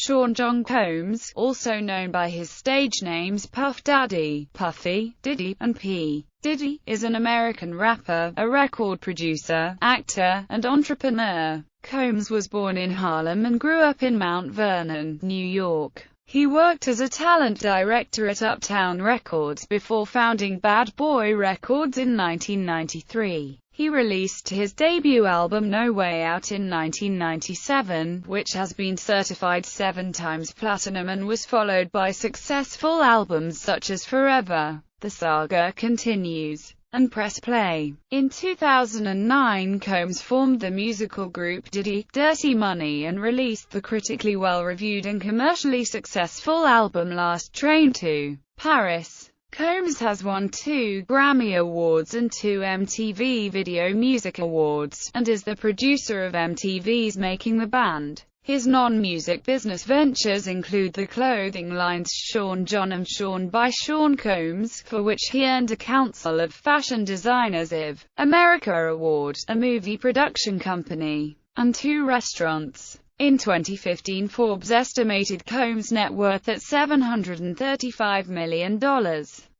Sean John Combs, also known by his stage names Puff Daddy, Puffy, Diddy, and P. Diddy, is an American rapper, a record producer, actor, and entrepreneur. Combs was born in Harlem and grew up in Mount Vernon, New York. He worked as a talent director at Uptown Records before founding Bad Boy Records in 1993. He released his debut album No Way Out in 1997, which has been certified 7 times platinum and was followed by successful albums such as Forever, The Saga Continues, and Press Play. In 2009, Combs formed the musical group Diddy, Dirty Money and released the critically well-reviewed and commercially successful album Last Train to Paris. Combs has won 2 Grammy Awards and 2 MTV Video Music Awards, and is the producer of MTV's Making the Band. His non-music business ventures include the clothing lines Sean John and Sean by Sean Combs, for which he earned a Council of Fashion Designers of America award, a movie production company, and 2 restaurants. In 2015, Forbes estimated Combs' net worth at $735 million.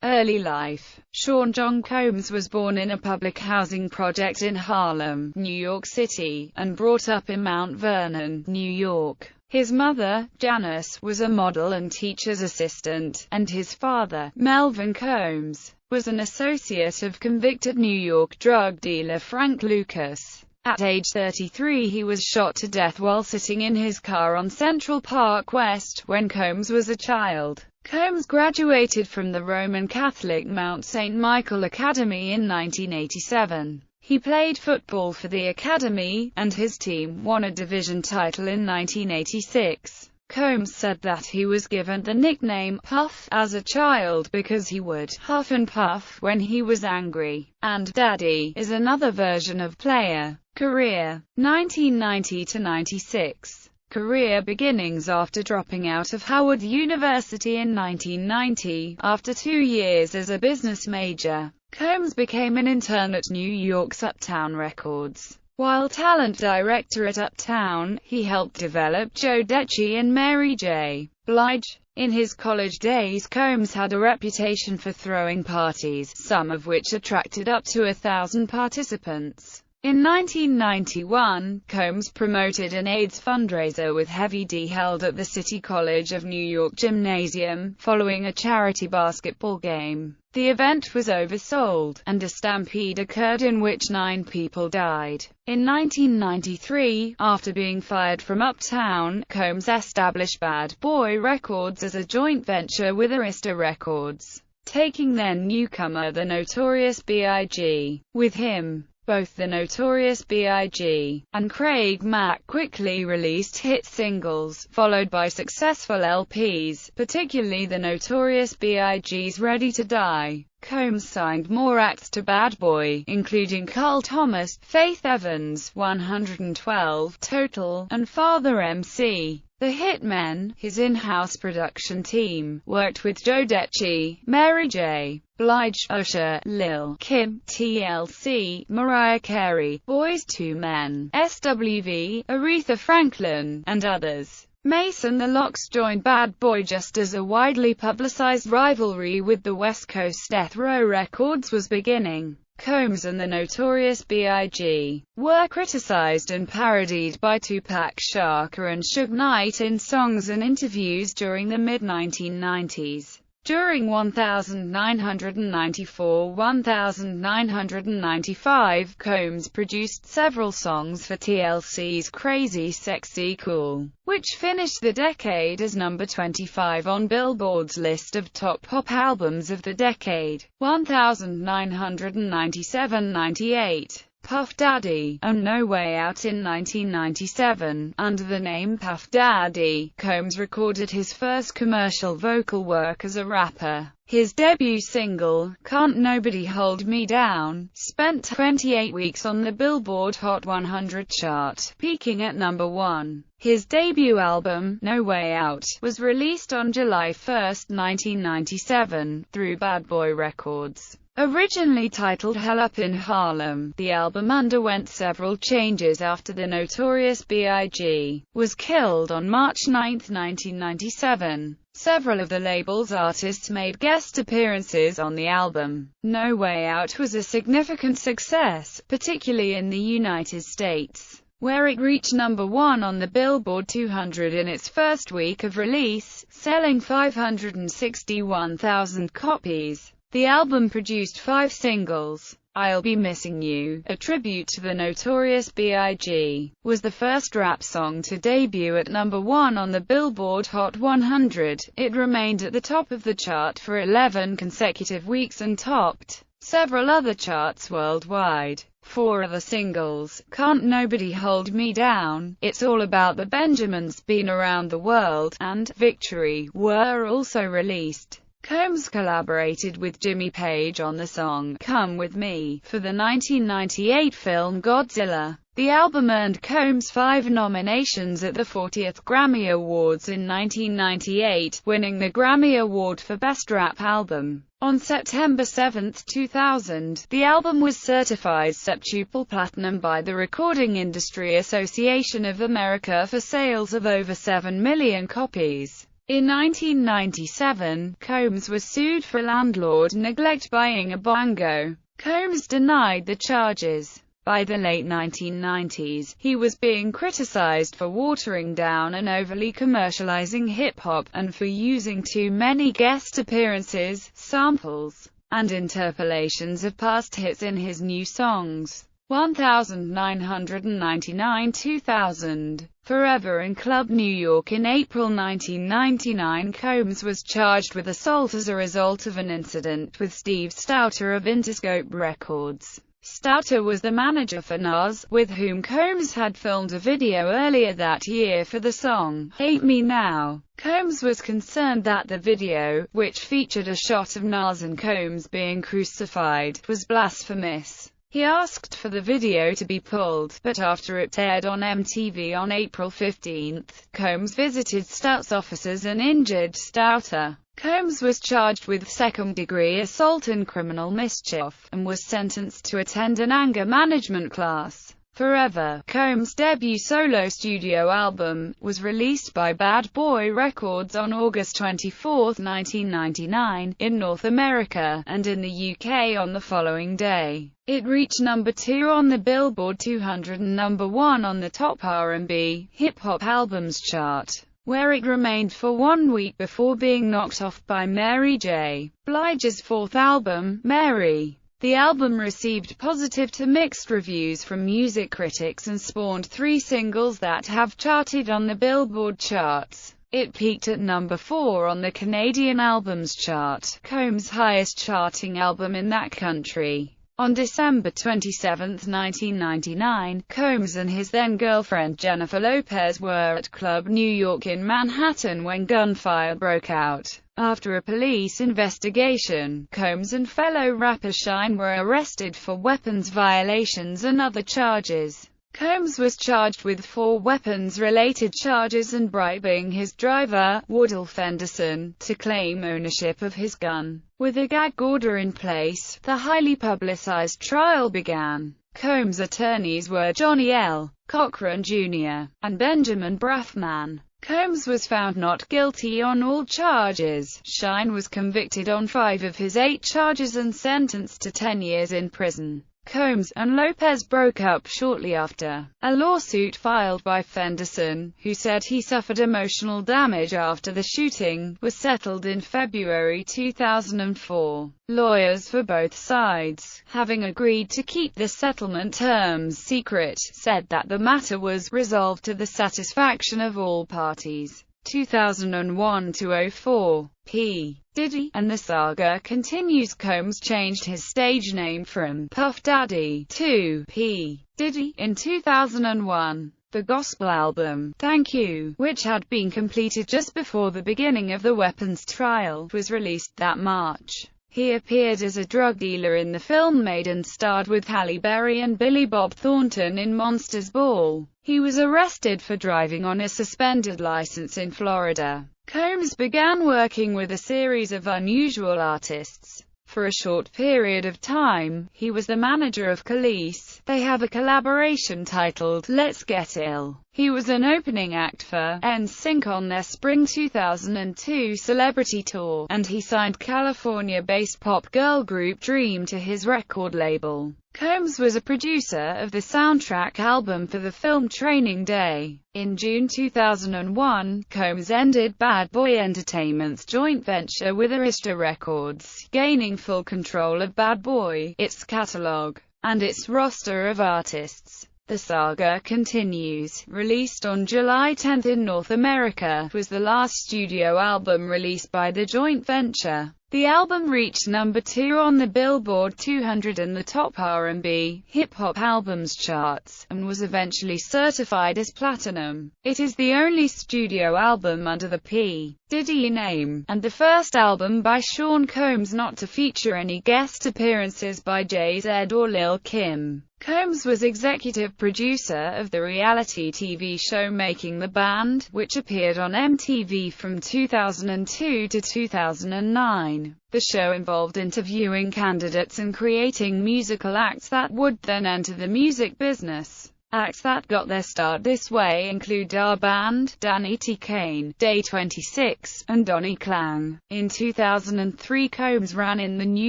Early life. Sean John Combs was born in a public housing project in Harlem, New York City, and brought up in Mount Vernon, New York. His mother, Janice, was a model and teacher's assistant, and his father, Melvin Combs, was an associate of convicted New York drug dealer Frank Lucas. At age 33 he was shot to death while sitting in his car on Central Park West when Combs was a child. Combs graduated from the Roman Catholic Mount St. Michael Academy in 1987. He played football for the academy, and his team won a division title in 1986. Combs said that he was given the nickname Puff as a child because he would huff and puff when he was angry, and Daddy is another version of player. Career 1990 to 96. Career beginnings. After dropping out of Howard University in 1990, after 2 years as a business major, Combs became an intern at New York's Uptown Records. While talent director at Uptown, he helped develop Joe Decci and Mary J. Blige. In his college days, Combs had a reputation for throwing parties, some of which attracted up to 1,000 participants. In 1991, Combs promoted an AIDS fundraiser with Heavy D held at the City College of New York Gymnasium, following a charity basketball game. The event was oversold, and a stampede occurred in which 9 people died. In 1993, after being fired from Uptown, Combs established Bad Boy Records as a joint venture with Arista Records, taking then newcomer The Notorious B.I.G. with him. Both The Notorious B.I.G. and Craig Mack quickly released hit singles, followed by successful LPs, particularly The Notorious B.I.G.'s Ready to Die. Combs signed more acts to Bad Boy, including Carl Thomas, Faith Evans, 112, Total, and Father MC. The Hitmen, his in-house production team, worked with Joe Decci, Mary J. Blige, Usher, Lil' Kim, TLC, Mariah Carey, Boyz II Men, SWV, Aretha Franklin, and others. Mason the Lox joined Bad Boy just as a widely publicized rivalry with the West Coast Death Row Records was beginning. Combs and The Notorious B.I.G. were criticized and parodied by Tupac Shakur and Suge Knight in songs and interviews during the mid-1990s. During 1994–1995, Combs produced several songs for TLC's Crazy Sexy Cool, which finished the decade as number 25 on Billboard's list of top pop albums of the decade. 1997–98. Puff Daddy, and No Way Out in 1997. Under the name Puff Daddy, Combs recorded his first commercial vocal work as a rapper. His debut single, Can't Nobody Hold Me Down, spent 28 weeks on the Billboard Hot 100 chart, peaking at number 1. His debut album, No Way Out, was released on July 1, 1997, through Bad Boy Records. Originally titled Hell Up in Harlem, the album underwent several changes after the Notorious B.I.G. was killed on March 9, 1997. Several of the label's artists made guest appearances on the album. No Way Out was a significant success, particularly in the United States, where it reached number 1 on the Billboard 200 in its first week of release, selling 561,000 copies. The album produced 5 singles. I'll Be Missing You, a tribute to the Notorious B.I.G., was the first rap song to debut at number 1 on the Billboard Hot 100. It remained at the top of the chart for 11 consecutive weeks and topped several other charts worldwide. 4 other singles, Can't Nobody Hold Me Down, It's All About the Benjamins, Been Around the World, and Victory, were also released. Combs collaborated with Jimmy Page on the song Come With Me for the 1998 film Godzilla. The album earned Combs 5 nominations at the 40th Grammy Awards in 1998, winning the Grammy Award for Best Rap Album. On September 7, 2000, the album was certified septuple platinum by the Recording Industry Association of America for sales of over 7 million copies. In 1997, Combs was sued for landlord neglect buying a bongo. Combs denied the charges. By the late 1990s, he was being criticized for watering down and overly commercializing hip-hop, and for using too many guest appearances, samples, and interpolations of past hits in his new songs. 1999 2000. Forever in Club New York. In April 1999, Combs was charged with assault as a result of an incident with Steve Stouter of Interscope Records. Stouter was the manager for Nas, with whom Combs had filmed a video earlier that year for the song Hate Me Now. Combs was concerned that the video, which featured a shot of Nas and Combs being crucified, was blasphemous. He asked for the video to be pulled, but after it aired on MTV on April 15, Combs visited Stout's offices and injured Stouter. Combs was charged with second-degree assault and criminal mischief, and was sentenced to attend an anger management class. Forever, Combs' debut solo studio album, was released by Bad Boy Records on August 24, 1999, in North America, and in the UK on the following day. It reached number 2 on the Billboard 200 and number 1 on the top R&B, hip-hop albums chart, where it remained for 1 week before being knocked off by Mary J. Blige's fourth album, Mary. The album received positive to mixed reviews from music critics and spawned 3 singles that have charted on the Billboard charts. It peaked at number 4 on the Canadian Albums Chart, Combs' highest charting album in that country. On December 27, 1999, Combs and his then-girlfriend Jennifer Lopez were at Club New York in Manhattan when gunfire broke out. After a police investigation, Combs and fellow rapper Shyne were arrested for weapons violations and other charges. Combs was charged with 4 weapons-related charges and bribing his driver, Woodall Fenderson, to claim ownership of his gun. With a gag order in place, the highly publicized trial began. Combs' attorneys were Johnny L. Cochran, Jr., and Benjamin Braffman. Combs was found not guilty on all charges. Shyne was convicted on 5 of his 8 charges and sentenced to 10 years in prison. Combs and Lopez broke up shortly after. A lawsuit filed by Fenderson, who said he suffered emotional damage after the shooting, was settled in February 2004. Lawyers for both sides, having agreed to keep the settlement terms secret, said that the matter was resolved to the satisfaction of all parties. 2001-04. P. Diddy, and the saga continues. Combs changed his stage name from Puff Daddy to P. Diddy in 2001. The gospel album, Thank You, which had been completed just before the beginning of the weapons trial, was released that March. He appeared as a drug dealer in the film Made and starred with Halle Berry and Billy Bob Thornton in Monsters Ball. He was arrested for driving on a suspended license in Florida. Combs began working with a series of unusual artists. For a short period of time, he was the manager of Khalees. They have a collaboration titled Let's Get Ill. He was an opening act for NSYNC on their spring 2002 celebrity tour, and he signed California-based pop girl group Dream to his record label. Combs was a producer of the soundtrack album for the film Training Day. In June 2001, Combs ended Bad Boy Entertainment's joint venture with Arista Records, gaining full control of Bad Boy, its catalog, and its roster of artists. The saga continues. Released on July 10 in North America, was the last studio album released by the joint venture. The album reached number 2 on the Billboard 200 and the top R&B, hip-hop albums charts, and was eventually certified as platinum. It is the only studio album under the P. Diddy name, and the first album by Sean Combs not to feature any guest appearances by Jay-Z or Lil' Kim. Combs was executive producer of the reality TV show Making the Band, which appeared on MTV from 2002 to 2009. The show involved interviewing candidates and creating musical acts that would then enter the music business. Acts that got their start this way include Our Band, Danny T. Kane, Day 26, and Donnie Klang. In 2003, Combs ran in the New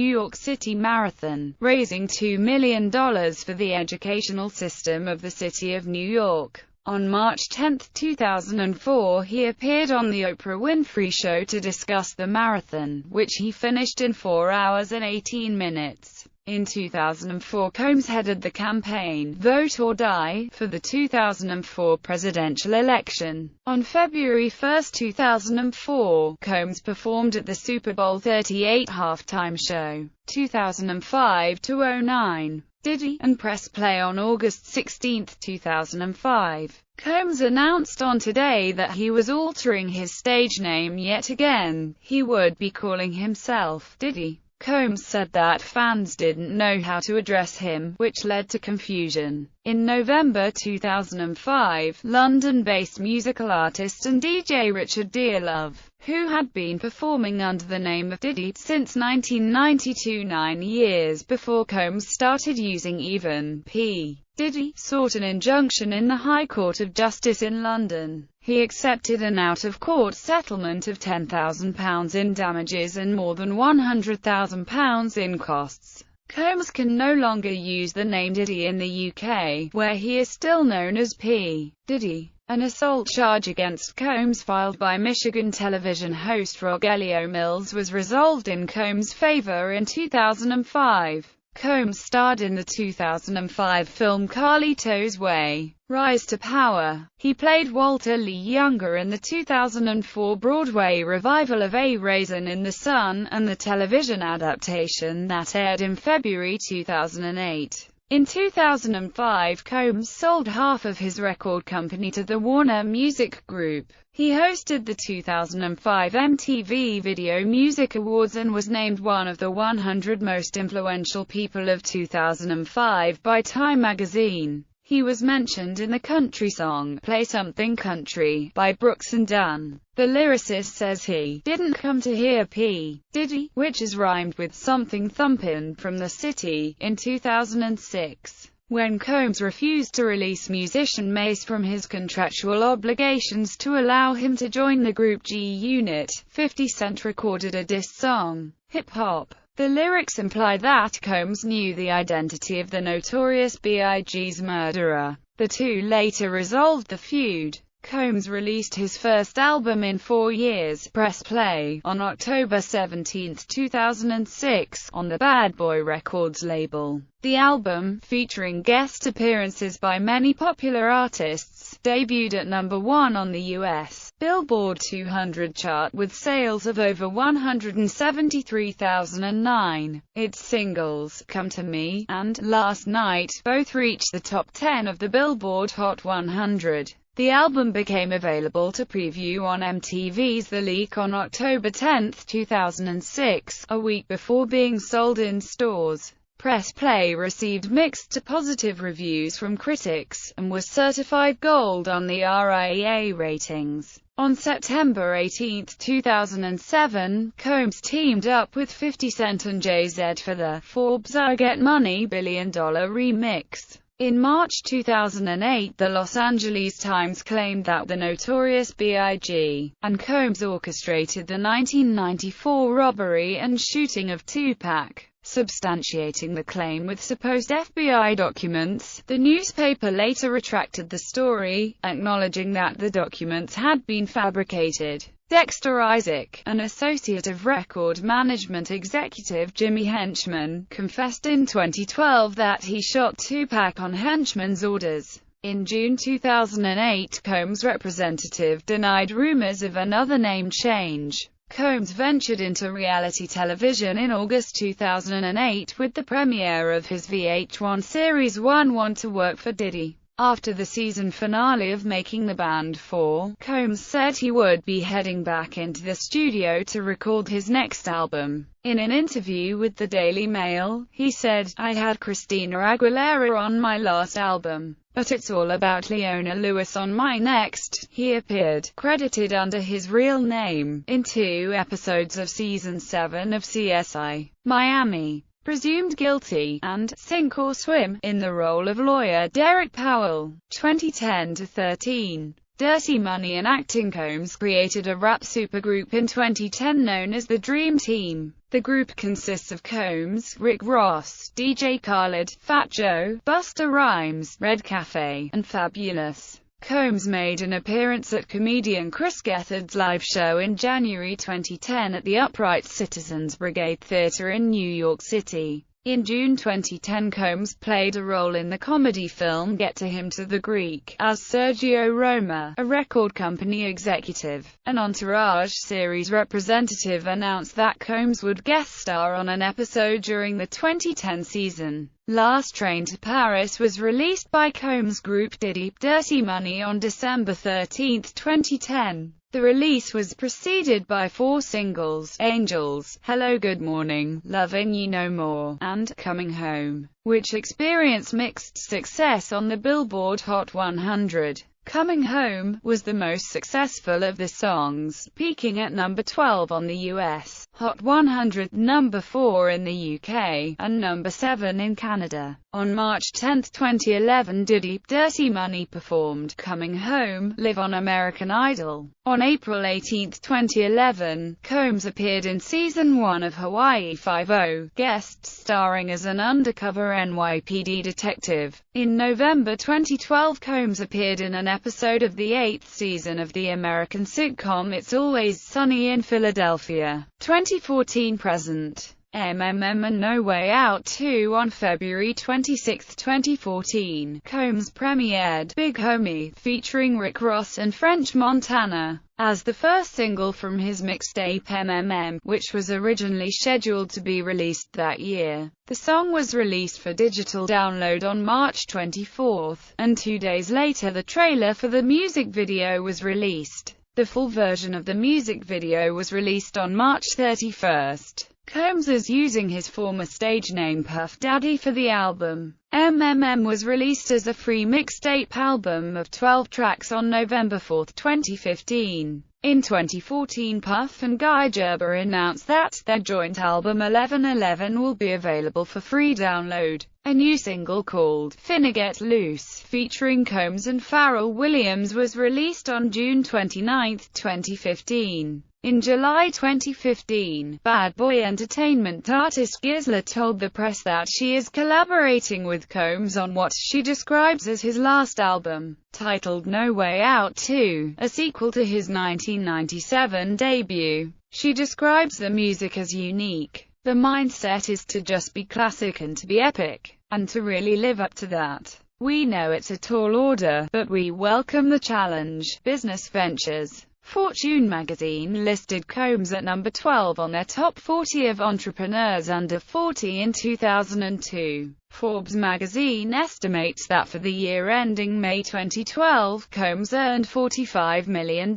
York City Marathon, raising $2 million for the educational system of the city of New York. On March 10, 2004, he appeared on The Oprah Winfrey Show to discuss the marathon, which he finished in 4 hours and 18 minutes. In 2004, Combs headed the campaign, Vote or Die, for the 2004 presidential election. On February 1, 2004, Combs performed at the Super Bowl 38 halftime show, 2005-09. Diddy, and press play on August 16, 2005. Combs announced on Today that he was altering his stage name yet again. He would be calling himself Diddy. Combs said that fans didn't know how to address him, which led to confusion. In November 2005, London-based musical artist and DJ Richard Dearlove, who had been performing under the name of Diddy since 1992, 9 years before Combs started using even P. Diddy, sought an injunction in the High Court of Justice in London. He accepted an out-of-court settlement of £10,000 in damages and more than £100,000 in costs. Combs can no longer use the name Diddy in the UK, where he is still known as P. Diddy. An assault charge against Combs filed by Michigan television host Rogelio Mills was resolved in Combs' favor in 2005. Combs starred in the 2005 film Carlito's Way, Rise to Power. He played Walter Lee Younger in the 2004 Broadway revival of A Raisin in the Sun, and the television adaptation that aired in February 2008. In 2005, Combs sold half of his record company to the Warner Music Group. He hosted the 2005 MTV Video Music Awards and was named one of the 100 most influential people of 2005 by Time magazine. He was mentioned in the country song Play Something Country by Brooks and Dunn. The lyricist says he didn't come to hear P. Diddy, which is rhymed with something thumpin' from the city, in 2006. When Combs refused to release musician Mace from his contractual obligations to allow him to join the group G-Unit, 50 Cent recorded a diss song, Hip Hop. The lyrics imply that Combs knew the identity of the Notorious B.I.G.'s murderer. The two later resolved the feud. Combs released his first album in 4 years, Press Play, on October 17, 2006, on the Bad Boy Records label. The album, featuring guest appearances by many popular artists, debuted at number 1 on the U.S. Billboard 200 chart with sales of over 173,009. Its singles, Come to Me, and Last Night, both reached the top 10 of the Billboard Hot 100. The album became available to preview on MTV's The Leak on October 10, 2006, a week before being sold in stores. Press Play received mixed to positive reviews from critics, and was certified gold on the RIAA ratings. On September 18, 2007, Combs teamed up with 50 Cent and Jay-Z for the Forbes I Get Money $1 Billion remix. In March 2008, the Los Angeles Times claimed that the Notorious B.I.G. and Combs orchestrated the 1994 robbery and shooting of Tupac. Substantiating the claim with supposed FBI documents, the newspaper later retracted the story, acknowledging that the documents had been fabricated. Dexter Isaac, an associate of record management executive Jimmy Henchman, confessed in 2012 that he shot Tupac on Henchman's orders. In June 2008, Combs' representative denied rumors of another name change. Combs ventured into reality television in August 2008 with the premiere of his VH1 series 1 to work for Diddy. After the season finale of Making the Band 4, Combs said he would be heading back into the studio to record his next album. In an interview with the Daily Mail, he said, "I had Christina Aguilera on my last album, but it's all about Leona Lewis on my next." He appeared, credited under his real name, in 2 episodes of Season 7 of CSI Miami, Presumed Guilty, and Sink or Swim, in the role of lawyer Derek Powell. 2010-13. Dirty Money and acting. Combs created a rap supergroup in 2010 known as the Dream Team. The group consists of Combs, Rick Ross, DJ Khaled, Fat Joe, Busta Rhymes, Red Cafe, and Fabulous. Combs made an appearance at comedian Chris Gethard's live show in January 2010 at the Upright Citizens Brigade Theatre in New York City. In June 2010, Combs played a role in the comedy film Get to Him to the Greek, as Sergio Roma, a record company executive. An Entourage series representative announced that Combs would guest star on an episode during the 2010 season. Last Train to Paris was released by Combs' group Diddy, Dirty Money on December 13, 2010. The release was preceded by 4 singles: Angels, Hello Good Morning, Loving You No More, and Coming Home, which experienced mixed success on the Billboard Hot 100. Coming Home was the most successful of the songs, peaking at number 12 on the US Hot 100, number 4 in the UK, and number 7 in Canada. On March 10, 2011, Diddy, Dirty Money performed Coming Home live on American Idol. On April 18, 2011, Combs appeared in Season 1 of Hawaii Five-0, guest starring as an undercover NYPD detective. In November 2012, Combs appeared in an episode of the 8th season of the American sitcom It's Always Sunny in Philadelphia. 2014-present. MMM and No Way Out 2. On February 26, 2014, Combs premiered Big Homie, featuring Rick Ross and French Montana, as the first single from his mixtape MMM, which was originally scheduled to be released that year. The song was released for digital download on March 24, and 2 days later the trailer for the music video was released. The full version of the music video was released on March 31. Combs is using his former stage name Puff Daddy for the album. MMM was released as a free mixtape album of 12 tracks on November 4, 2015. In 2014, Puff and Guy Gerber announced that their joint album 1111 will be available for free download. A new single called Finna Get Loose, featuring Combs and Pharrell Williams, was released on June 29, 2015. In July 2015, Bad Boy Entertainment artist Gisla told the press that she is collaborating with Combs on what she describes as his last album, titled No Way Out 2, a sequel to his 1997 debut. She describes the music as unique. The mindset is to just be classic and to be epic, and to really live up to that. We know it's a tall order, but we welcome the challenge. Business ventures. Fortune magazine listed Combs at number 12 on their top 40 of entrepreneurs under 40 in 2002. Forbes magazine estimates that for the year ending May 2012, Combs earned $45 million,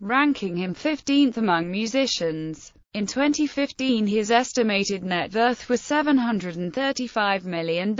ranking him 15th among musicians. In 2015, his estimated net worth was $735 million.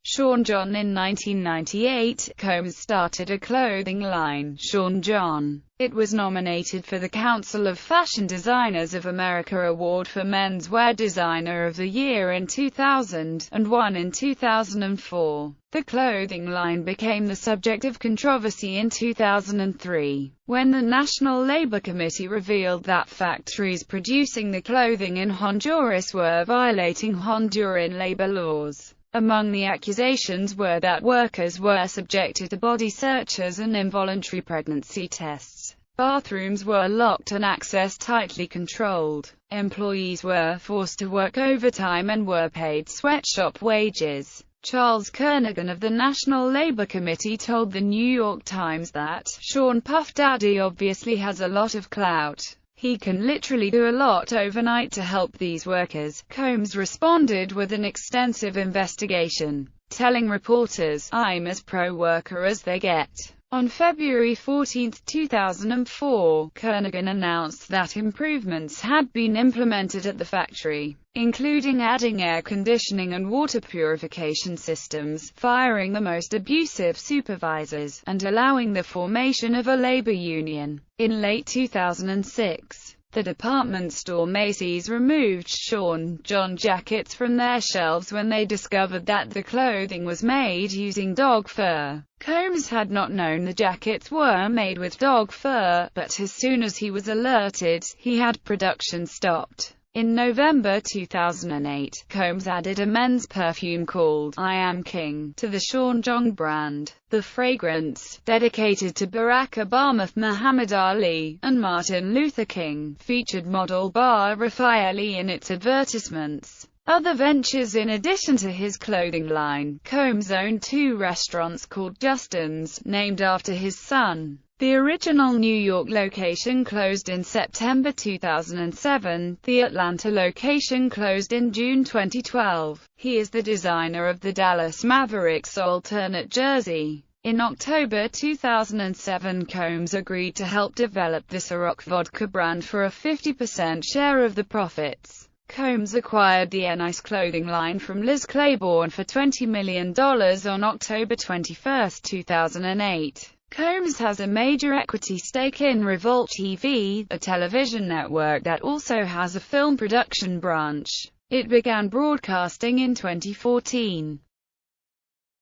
Sean John. In 1998, Combs started a clothing line, Sean John. It was nominated for the Council of Fashion Designers of America Award for Menswear Designer of the Year in 2000, and won in 2004. The clothing line became the subject of controversy in 2003, when the National Labor Committee revealed that factories producing the clothing in Honduras were violating Honduran labor laws. Among the accusations were that workers were subjected to body searches and involuntary pregnancy tests. Bathrooms were locked and access tightly controlled. Employees were forced to work overtime and were paid sweatshop wages. Charles Kernaghan of the National Labor Committee told the New York Times that, "Sean Puff Daddy obviously has a lot of clout. He can literally do a lot overnight to help these workers." Combs responded with an extensive investigation, telling reporters, "I'm as pro-worker as they get." On February 14, 2004, Kernaghan announced that improvements had been implemented at the factory, including adding air conditioning and water purification systems, firing the most abusive supervisors, and allowing the formation of a labor union. In late 2006, the department store Macy's removed Sean John jackets from their shelves when they discovered that the clothing was made using dog fur. Combs had not known the jackets were made with dog fur, but as soon as he was alerted, he had production stopped. In November 2008, Combs added a men's perfume called I Am King to the Sean John brand. The fragrance, dedicated to Barack Obama, Muhammad Ali, and Martin Luther King, featured model Bar Refaeli in its advertisements. Other ventures. In addition to his clothing line, Combs owned two restaurants called Justin's, named after his son. The original New York location closed in September 2007, the Atlanta location closed in June 2012. He is the designer of the Dallas Mavericks alternate jersey. In October 2007, Combs agreed to help develop the Ciroc vodka brand for a 50% share of the profits. Combs acquired the Nice clothing line from Liz Claiborne for $20 million on October 21, 2008. Combs has a major equity stake in Revolt TV, a television network that also has a film production branch. It began broadcasting in 2014.